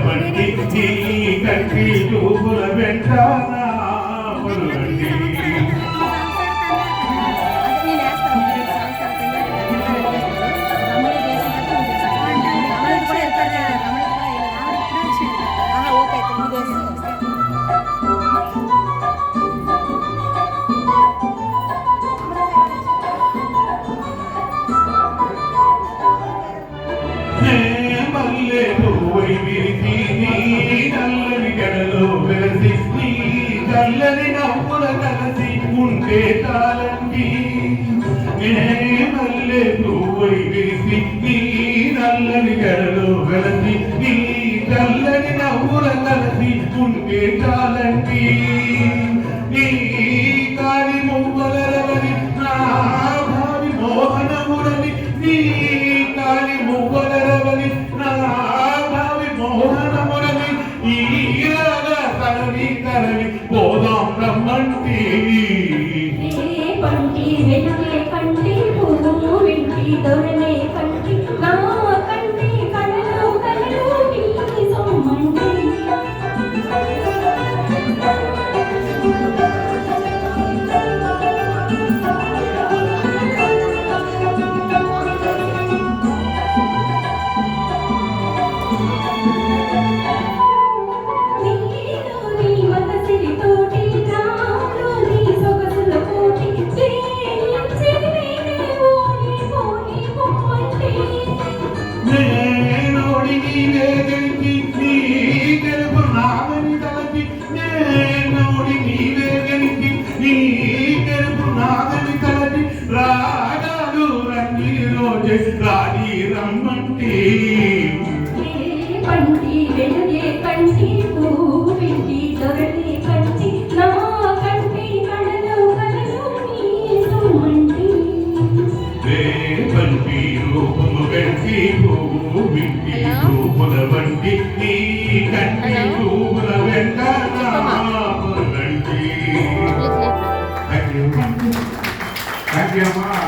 వంటి నీ కంటి చూపుల వెంట నా పలువంటి మల్లె పువ్వై విరిసి నీ నల్లని గడలో వెలసి నీ చల్లని నవ్వుల కలసి ఉంటే చాలండి మల్లె పువ్వై విరిసి నీ నల్లని గడలో వెలసి నీ చల్లని నవ్వుల కలసి ఉంటే చాలండి నీ కాలి మువ్వల రవని నా భావి మోహనమురని నీ కాలి మువ్వల రవని నా భావి మోహనమురని ఈలాగా తరలి తరలి పోదాం రమ్మంటి పంటి వెలుగే కంటి పువ్వు వింటి దొరనే కంటి నా కంటి కళ్ళు కళ్ళు నీ సొమ్మంటి నేనోడి నీవే గెలిచి నీ గెలుపు నాగని తలచి నేనోడి నీవే గెలిచి నీ గెలుపు నాగని తలచి రాగాలు రంగి రోజే రాజీ రమ్మంటి పంటి వెలుగే కంటి పువ్వు వింటి దొరనే కంటి నా కంటి కళలు కళలు నీ సొమ్మంటి పంటి రూపము గంటి పువ్వు వింటి రూపుల వంటి నీ కంటి రూపుల వెంట గంటి. Thank you. Thank you, Amma.